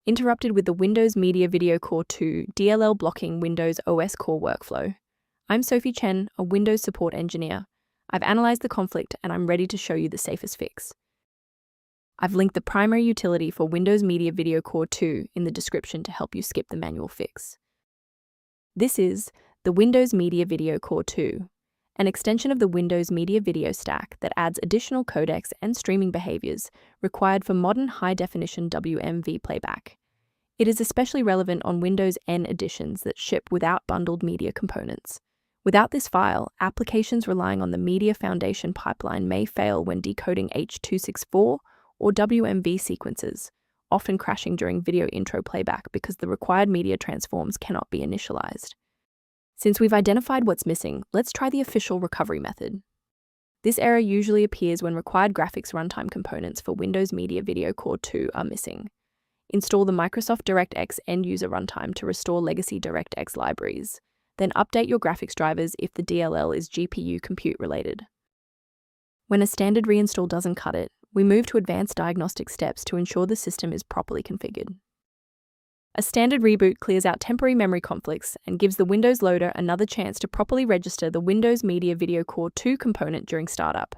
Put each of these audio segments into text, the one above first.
interrupted with the Windows Media Video Core 2 DLL blocking Windows OS core workflow. I'm Sophie Chen, a Windows support engineer. I've analyzed the conflict and I'm ready to show you the safest fix. I've linked the primary utility for Windows Media Video Core 2 in the description to help you skip the manual fix. This is the Windows Media Video Core 2, an extension of the Windows Media Video stack that adds additional codecs and streaming behaviors required for modern high-definition WMV playback. It is especially relevant on Windows N editions that ship without bundled media components. Without this file, applications relying on the Media Foundation pipeline may fail when decoding H.264 or WMV sequences, often crashing during video intro playback because the required media transforms cannot be initialized. Since we've identified what's missing, let's try the official recovery method. This error usually appears when required graphics runtime components for Windows Media Video Core 2 are missing. Install the Microsoft DirectX end-user runtime to restore legacy DirectX libraries. Then update your graphics drivers if the DLL is GPU compute related. When a standard reinstall doesn't cut it, we move to advanced diagnostic steps to ensure the system is properly configured. A standard reboot clears out temporary memory conflicts and gives the Windows loader another chance to properly register the Windows Media Video Core 2 component during startup.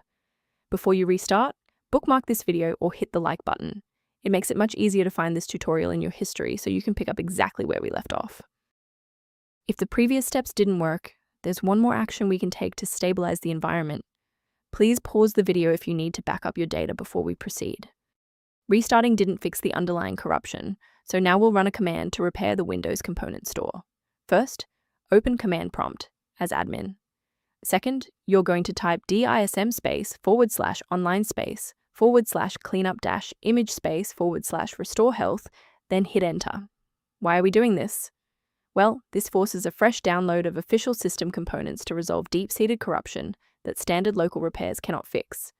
Before you restart, bookmark this video or hit the like button. It makes it much easier to find this tutorial in your history so you can pick up exactly where we left off. If the previous steps didn't work, there's one more action we can take to stabilize the environment. Please pause the video if you need to back up your data before we proceed. Restarting didn't fix the underlying corruption, so now we'll run a command to repair the Windows component store. First, open command prompt as admin. Second, you're going to type dism /online /cleanup image /restore health, then hit enter. Why are we doing this? Well, this forces a fresh download of official system components to resolve deep-seated corruption that standard local repairs cannot fix.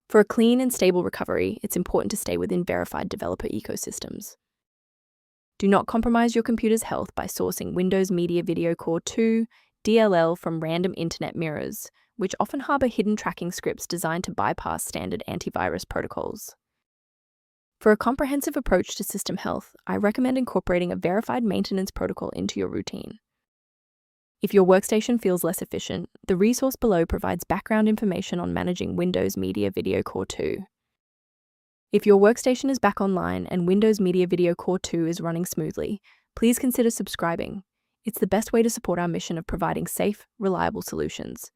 For a clean and stable recovery, it's important to stay within verified developer ecosystems. Do not compromise your computer's health by sourcing Windows Media Video Core 2 DLL from random internet mirrors, which often harbor hidden tracking scripts designed to bypass standard antivirus protocols. For a comprehensive approach to system health, I recommend incorporating a verified maintenance protocol into your routine. If your workstation feels less efficient, the resource below provides background information on managing Windows Media Video Core 2. If your workstation is back online and Windows Media Video Core 2 is running smoothly, please consider subscribing. It's the best way to support our mission of providing safe, reliable solutions.